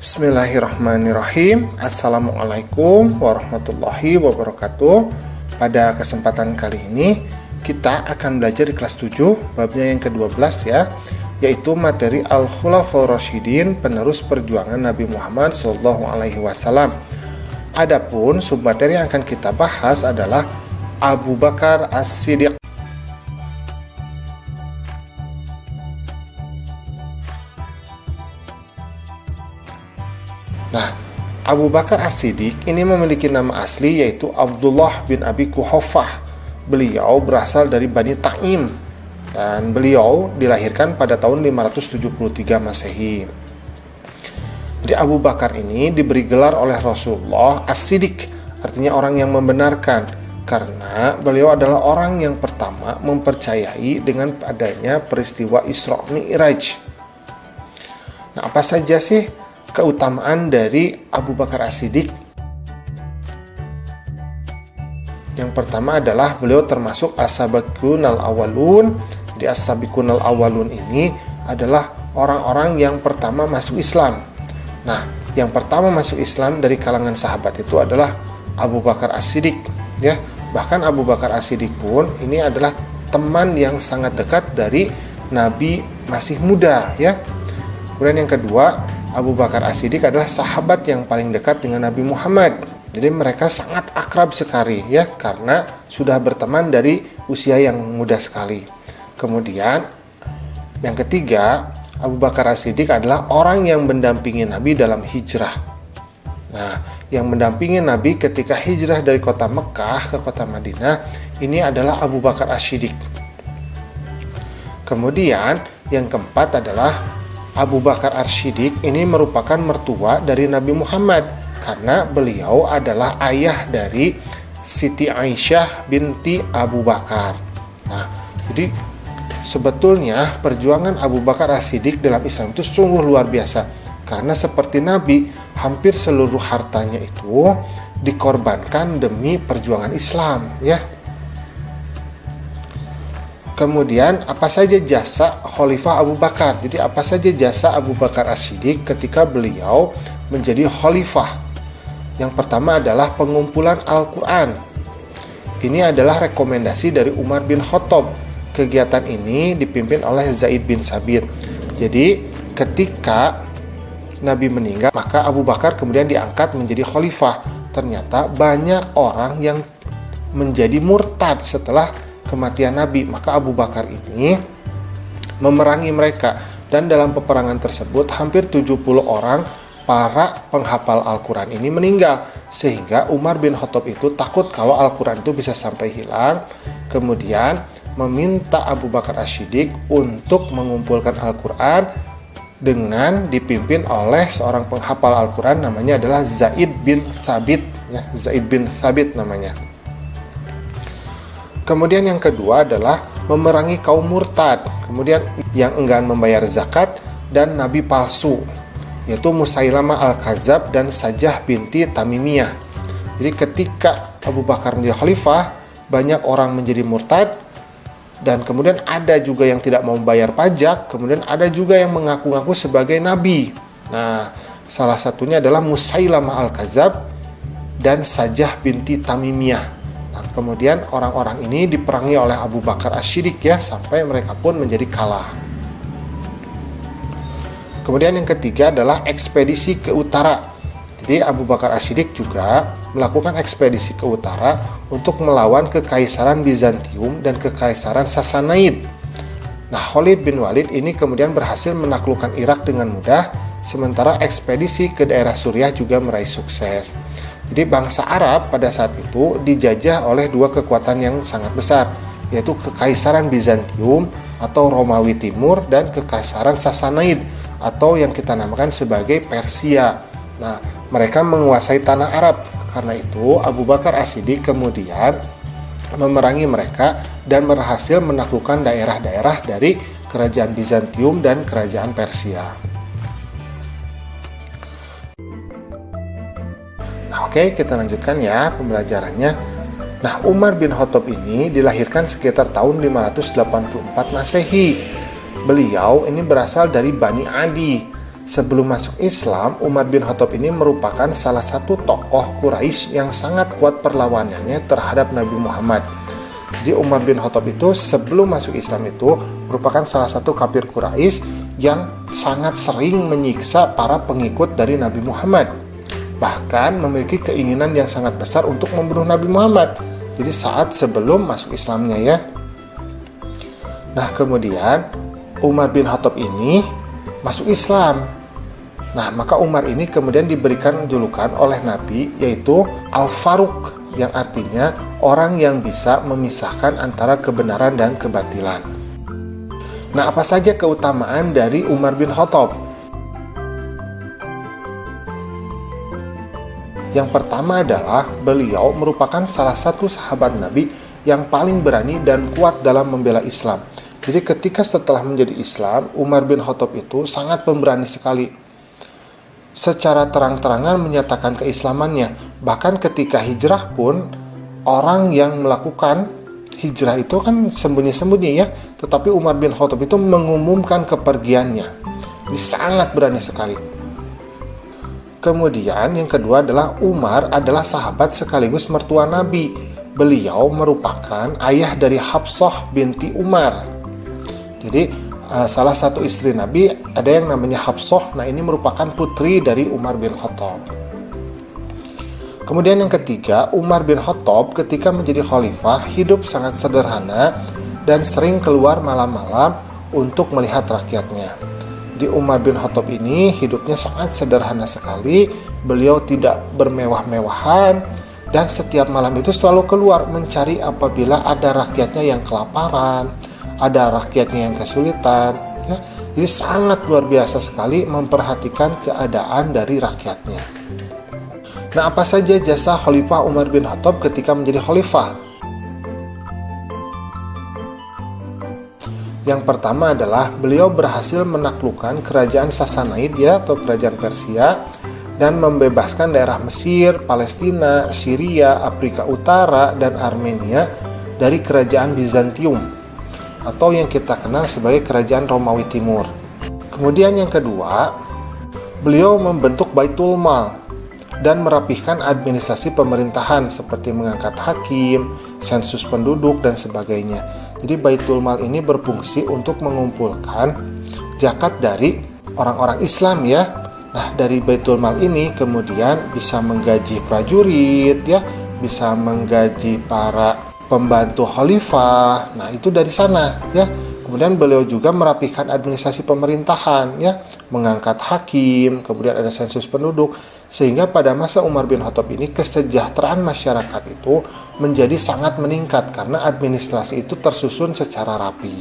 Bismillahirrahmanirrahim. Assalamualaikum warahmatullahi wabarakatuh. Pada kesempatan kali ini kita akan belajar di kelas 7 babnya yang ke-12 ya, yaitu materi Al-Khulafaur Rasyidin, penerus perjuangan Nabi Muhammad SAW. Adapun submateri yang akan kita bahas adalah Abu Bakar As-Siddiq. Nah, Abu Bakar As-Siddiq ini memiliki nama asli yaitu Abdullah bin Abi Quhafah. Beliau berasal dari Bani Taim dan beliau dilahirkan pada tahun 573 Masehi. Jadi Abu Bakar ini diberi gelar oleh Rasulullah As-Siddiq, artinya orang yang membenarkan, karena beliau adalah orang yang pertama mempercayai dengan adanya peristiwa Isra Mi'raj. Nah, apa saja sih keutamaan dari Abu Bakar As-Siddiq? Yang pertama adalah beliau termasuk as-sabiqun al-awwalun. Jadi as-sabiqun al-awwalun ini adalah orang-orang yang pertama masuk Islam. Nah, yang pertama masuk Islam dari kalangan sahabat itu adalah Abu Bakar As-Siddiq ya. Bahkan Abu Bakar As-Siddiq pun ini adalah teman yang sangat dekat dari Nabi masih muda ya. Kemudian yang kedua, Abu Bakar As-Siddiq adalah sahabat yang paling dekat dengan Nabi Muhammad. Jadi mereka sangat akrab sekali ya, karena sudah berteman dari usia yang muda sekali. Kemudian yang ketiga, Abu Bakar As-Siddiq adalah orang yang mendampingi Nabi dalam hijrah. Nah, yang mendampingi Nabi ketika hijrah dari kota Mekah ke kota Madinah ini adalah Abu Bakar As-Siddiq. Kemudian yang keempat adalah Abu Bakar As-Siddiq ini merupakan mertua dari Nabi Muhammad, karena beliau adalah ayah dari Siti Aisyah binti Abu Bakar. Nah, jadi sebetulnya perjuangan Abu Bakar As-Siddiq dalam Islam itu sungguh luar biasa, karena seperti Nabi, hampir seluruh hartanya itu dikorbankan demi perjuangan Islam ya. Kemudian apa saja jasa Khalifah Abu Bakar? Jadi apa saja jasa Abu Bakar As-Siddiq ketika beliau menjadi khalifah? Yang pertama adalah pengumpulan Al-Quran. Ini adalah rekomendasi dari Umar bin Khattab. Kegiatan ini dipimpin oleh Zaid bin Sabit. Jadi ketika Nabi meninggal, maka Abu Bakar kemudian diangkat menjadi khalifah. Ternyata banyak orang yang menjadi murtad setelah kematian Nabi, maka Abu Bakar ini memerangi mereka, dan dalam peperangan tersebut hampir 70 orang para penghafal Al-Quran ini meninggal, sehingga Umar bin Khattab itu takut kalau Al-Quran itu bisa sampai hilang. Kemudian meminta Abu Bakar As-Siddiq untuk mengumpulkan Al-Quran dengan dipimpin oleh seorang penghafal Al-Quran, namanya adalah Zaid bin Thabit ya, Zaid bin Thabit namanya. Kemudian yang kedua adalah memerangi kaum murtad, kemudian yang enggan membayar zakat dan nabi palsu, yaitu Musailamah Al-Kadzab dan Sajah binti Tamimiyah. Jadi ketika Abu Bakar menjadi khalifah, banyak orang menjadi murtad, dan kemudian ada juga yang tidak mau membayar pajak, kemudian ada juga yang mengaku-ngaku sebagai nabi. Nah, salah satunya adalah Musailamah Al-Kadzab dan Sajah binti Tamimiyah. Nah, kemudian orang-orang ini diperangi oleh Abu Bakar As-Siddiq ya, sampai mereka pun menjadi kalah. Kemudian yang ketiga adalah ekspedisi ke utara. Jadi Abu Bakar As-Siddiq juga melakukan ekspedisi ke utara untuk melawan Kekaisaran Bizantium dan Kekaisaran Sassanid. Nah, Khalid bin Walid ini kemudian berhasil menaklukkan Irak dengan mudah, sementara ekspedisi ke daerah Suriah juga meraih sukses. Jadi bangsa Arab pada saat itu dijajah oleh dua kekuatan yang sangat besar, yaitu Kekaisaran Bizantium atau Romawi Timur dan Kekaisaran Sassanid atau yang kita namakan sebagai Persia. Nah, mereka menguasai tanah Arab. Karena itu Abu Bakar As-Siddiq kemudian memerangi mereka dan berhasil menaklukkan daerah-daerah dari Kerajaan Bizantium dan Kerajaan Persia. Oke, kita lanjutkan ya pembelajarannya. Nah, Umar bin Khattab ini dilahirkan sekitar tahun 584 Masehi. Beliau ini berasal dari Bani Adi. Sebelum masuk Islam, Umar bin Khattab ini merupakan salah satu tokoh Quraisy yang sangat kuat perlawanannya terhadap Nabi Muhammad. Jadi Umar bin Khattab itu sebelum masuk Islam itu merupakan salah satu kafir Quraisy yang sangat sering menyiksa para pengikut dari Nabi Muhammad. Bahkan memiliki keinginan yang sangat besar untuk membunuh Nabi Muhammad. Jadi saat sebelum masuk Islamnya ya. Nah kemudian Umar bin Khattab ini masuk Islam. Nah, maka Umar ini kemudian diberikan julukan oleh Nabi yaitu Al-Faruq, yang artinya orang yang bisa memisahkan antara kebenaran dan kebatilan. Nah, apa saja keutamaan dari Umar bin Khattab? Yang pertama adalah beliau merupakan salah satu sahabat Nabi yang paling berani dan kuat dalam membela Islam. Jadi ketika setelah menjadi Islam, Umar bin Khattab itu sangat pemberani sekali. Secara terang-terangan menyatakan keislamannya. Bahkan ketika hijrah pun, orang yang melakukan hijrah itu kan sembunyi-sembunyi ya. Tetapi Umar bin Khattab itu mengumumkan kepergiannya. Jadi sangat berani sekali. Kemudian yang kedua adalah Umar adalah sahabat sekaligus mertua Nabi. Beliau merupakan ayah dari Hafsah binti Umar. Jadi salah satu istri Nabi ada yang namanya Hafsah. Nah ini merupakan putri dari Umar bin Khattab. Kemudian yang ketiga, Umar bin Khattab ketika menjadi khalifah hidup sangat sederhana dan sering keluar malam-malam untuk melihat rakyatnya. Jadi Umar bin Khattab ini hidupnya sangat sederhana sekali. Beliau tidak bermewah-mewahan dan setiap malam itu selalu keluar mencari apabila ada rakyatnya yang kelaparan, ada rakyatnya yang kesulitan ya. Jadi sangat luar biasa sekali memperhatikan keadaan dari rakyatnya. Nah, apa saja jasa Khalifah Umar bin Khattab ketika menjadi khalifah? Yang pertama adalah beliau berhasil menaklukkan kerajaan Sassanid ya, atau kerajaan Persia, dan membebaskan daerah Mesir, Palestina, Syria, Afrika Utara, dan Armenia dari kerajaan Bizantium, atau yang kita kenal sebagai kerajaan Romawi Timur. Kemudian yang kedua, beliau membentuk Baitul Mal dan merapihkan administrasi pemerintahan seperti mengangkat hakim, sensus penduduk, dan sebagainya. Jadi Baitul Mal ini berfungsi untuk mengumpulkan zakat dari orang-orang Islam ya. Nah, dari Baitul Mal ini kemudian bisa menggaji prajurit ya, bisa menggaji para pembantu khalifah. Nah, itu dari sana ya. Kemudian beliau juga merapikan administrasi pemerintahan ya, mengangkat hakim, kemudian ada sensus penduduk, sehingga pada masa Umar bin Khattab ini kesejahteraan masyarakat itu menjadi sangat meningkat karena administrasi itu tersusun secara rapi.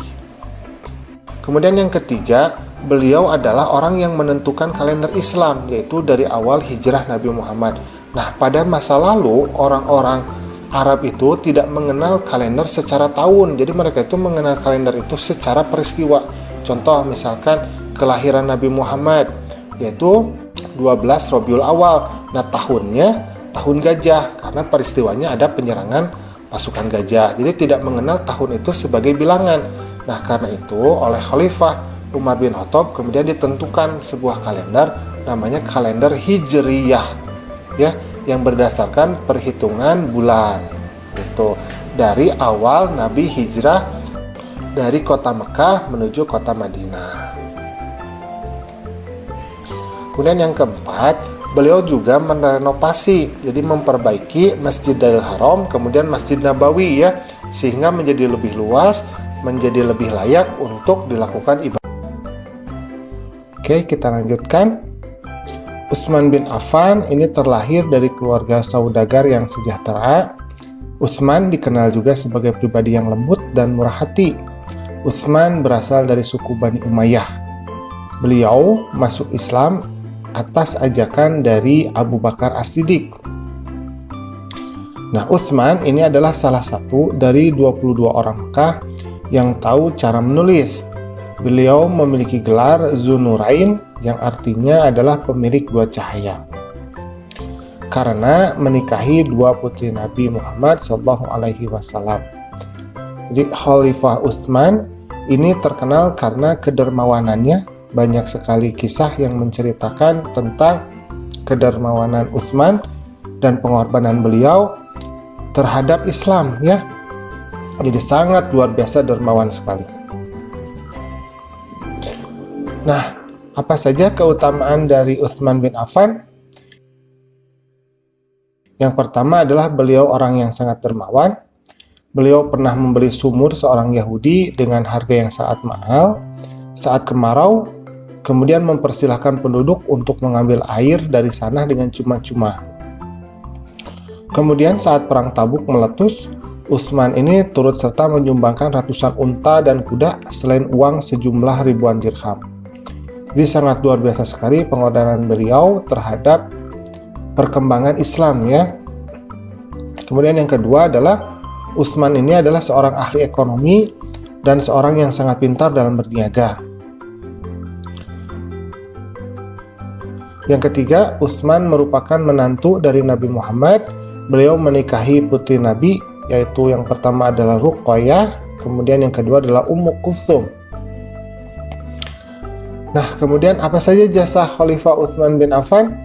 Kemudian yang ketiga, beliau adalah orang yang menentukan kalender Islam, yaitu dari awal hijrah Nabi Muhammad. Nah, pada masa lalu orang-orang Arab itu tidak mengenal kalender secara tahun, jadi mereka itu mengenal kalender itu secara peristiwa. Contoh misalkan kelahiran Nabi Muhammad, yaitu 12 Rabiul Awal. Nah tahunnya tahun gajah, karena peristiwanya ada penyerangan pasukan gajah. Jadi tidak mengenal tahun itu sebagai bilangan. Nah karena itu oleh Khalifah Umar bin Khattab kemudian ditentukan sebuah kalender namanya kalender Hijriyah ya, yang berdasarkan perhitungan bulan. Itu dari awal Nabi hijrah dari kota Mekah menuju kota Madinah. Kemudian yang keempat, beliau juga merenovasi, jadi memperbaiki Masjidil Haram, kemudian Masjid Nabawi ya, sehingga menjadi lebih luas, menjadi lebih layak untuk dilakukan ibadah. Oke, kita lanjutkan. Utsman bin Affan ini terlahir dari keluarga saudagar yang sejahtera. Utsman dikenal juga sebagai pribadi yang lembut dan murah hati. Utsman berasal dari suku Bani Umayyah. Beliau masuk Islam atas ajakan dari Abu Bakar As-Siddiq. Nah, Utsman ini adalah salah satu dari 22 orang Mekah yang tahu cara menulis. Beliau memiliki gelar Dzunurain yang artinya adalah pemilik dua cahaya, karena menikahi dua putri Nabi Muhammad SAW. Jadi Khalifah Utsman ini terkenal karena kedermawanannya banyak sekali kisah yang menceritakan tentang kedermawanan Utsman dan pengorbanan beliau terhadap Islam ya. Jadi sangat luar biasa dermawan sekali. Nah, apa saja keutamaan dari Utsman bin Affan? Yang pertama adalah beliau orang yang sangat dermawan. Beliau pernah membeli sumur seorang Yahudi dengan harga yang sangat mahal saat kemarau, kemudian mempersilahkan penduduk untuk mengambil air dari sana dengan cuma-cuma. Kemudian saat perang Tabuk meletus, Utsman ini turut serta menyumbangkan ratusan unta dan kuda selain uang sejumlah ribuan dirham. Jadi sangat luar biasa sekali pengorbanan beliau terhadap perkembangan Islam ya. Kemudian yang kedua adalah Utsman ini adalah seorang ahli ekonomi dan seorang yang sangat pintar dalam berniaga. Yang ketiga, Utsman merupakan menantu dari Nabi Muhammad. Beliau menikahi putri Nabi, yaitu yang pertama adalah Ruqayyah, kemudian yang kedua adalah Ummu Kulthum. Nah, kemudian apa saja jasa Khalifah Utsman bin Affan?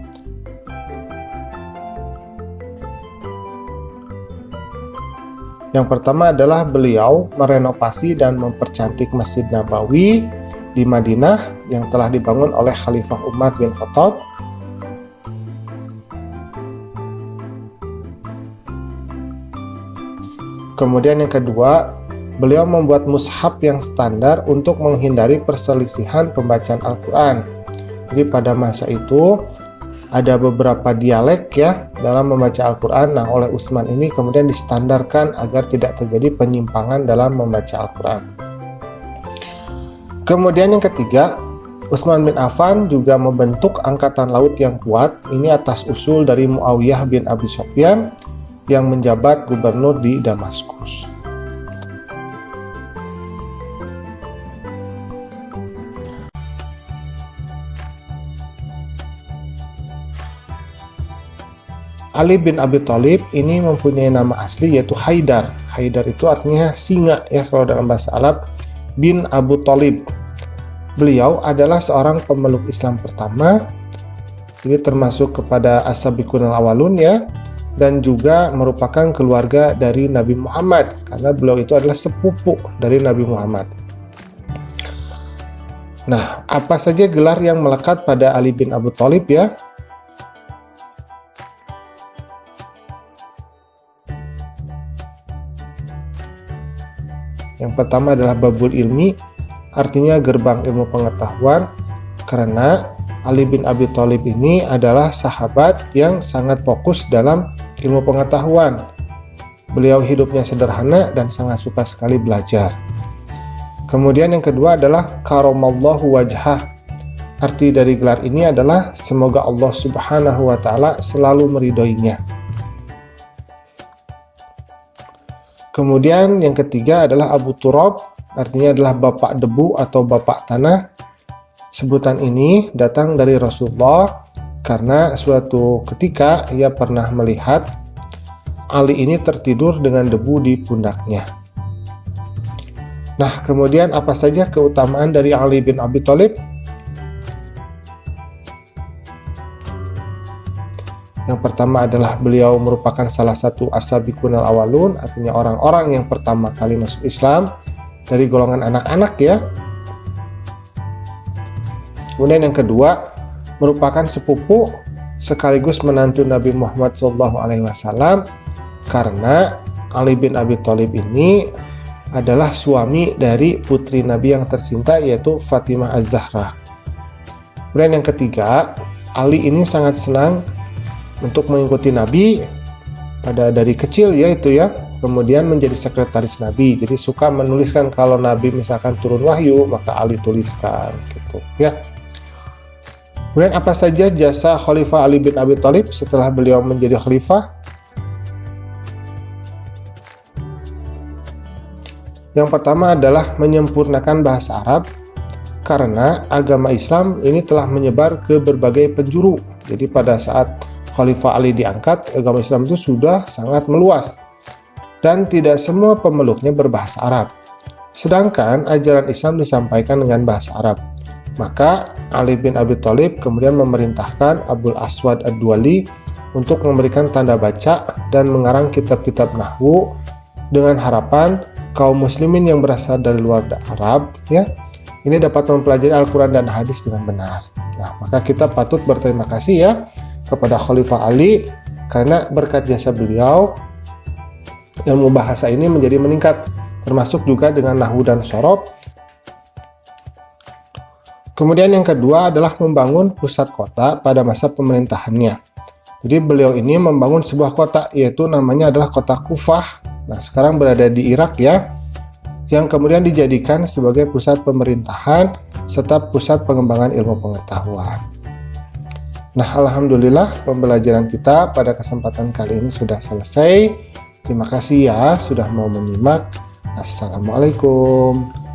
Yang pertama adalah beliau merenovasi dan mempercantik Masjid Nabawi di Madinah yang telah dibangun oleh Khalifah Umar bin Khattab. Kemudian yang kedua, beliau membuat mushaf yang standar untuk menghindari perselisihan pembacaan Al-Quran. Jadi pada masa itu ada beberapa dialek ya dalam membaca Al-Quran. Nah, oleh Utsman ini kemudian distandarkan agar tidak terjadi penyimpangan dalam membaca Al-Quran. Kemudian yang ketiga, Utsman bin Affan juga membentuk angkatan laut yang kuat. Ini atas usul dari Muawiyah bin Abi Sufyan yang menjabat gubernur di Damaskus. Ali bin Abi Thalib ini mempunyai nama asli yaitu Haidar. Haidar itu artinya singa ya kalau dalam bahasa Arab, bin Abu Thalib. Beliau adalah seorang pemeluk Islam pertama. Ini termasuk kepada as-sabiqunal awalun ya, dan juga merupakan keluarga dari Nabi Muhammad karena beliau itu adalah sepupu dari Nabi Muhammad. Nah, apa saja gelar yang melekat pada Ali bin Abi Thalib ya? Yang pertama adalah Babul Ilmi, artinya gerbang ilmu pengetahuan, karena Ali bin Abi Thalib ini adalah sahabat yang sangat fokus dalam ilmu pengetahuan. Beliau hidupnya sederhana dan sangat suka sekali belajar. Kemudian yang kedua adalah Karamallahu wajhah. Arti dari gelar ini adalah semoga Allah Subhanahu wa taala selalu meridhoinya. Kemudian yang ketiga adalah Abu Turab, artinya adalah bapak debu atau bapak tanah. Sebutan ini datang dari Rasulullah karena suatu ketika ia pernah melihat Ali ini tertidur dengan debu di pundaknya. Nah, kemudian apa saja keutamaan dari Ali bin Abi Thalib? Yang pertama adalah beliau merupakan salah satu as-sabiqunal awalun, artinya orang-orang yang pertama kali masuk Islam dari golongan anak-anak ya. Kemudian yang kedua, merupakan sepupu sekaligus menantu Nabi Muhammad SAW karena Ali bin Abi Thalib ini adalah suami dari putri Nabi yang tercinta yaitu Fatimah Az-Zahra. Kemudian yang ketiga, Ali ini sangat senang untuk mengikuti Nabi dari kecil yaitu ya, kemudian menjadi sekretaris Nabi. Jadi suka menuliskan kalau Nabi misalkan turun wahyu, maka Ali tuliskan gitu ya. Kemudian apa saja jasa Khalifah Ali bin Abi Thalib setelah beliau menjadi khalifah? Yang pertama adalah menyempurnakan bahasa Arab karena agama Islam ini telah menyebar ke berbagai penjuru. Jadi pada saat Khalifah Ali diangkat, agama Islam itu sudah sangat meluas dan tidak semua pemeluknya berbahasa Arab. Sedangkan ajaran Islam disampaikan dengan bahasa Arab. Maka Ali bin Abi Thalib kemudian memerintahkan Abul Aswad Ad-Duali untuk memberikan tanda baca dan mengarang kitab-kitab nahwu dengan harapan kaum muslimin yang berasal dari luar Arab ya ini dapat mempelajari Al-Quran dan hadis dengan benar. Nah, maka kita patut berterima kasih ya kepada Khalifah Ali karena berkat jasa beliau ilmu bahasa ini menjadi meningkat, termasuk juga dengan nahwu dan shorof. Kemudian yang kedua adalah membangun pusat kota pada masa pemerintahannya. Jadi beliau ini membangun sebuah kota, yaitu namanya adalah kota Kufah. Nah, sekarang berada di Irak ya, yang kemudian dijadikan sebagai pusat pemerintahan serta pusat pengembangan ilmu pengetahuan. Nah, alhamdulillah pembelajaran kita pada kesempatan kali ini sudah selesai. Terima kasih ya sudah mau menyimak. Assalamualaikum.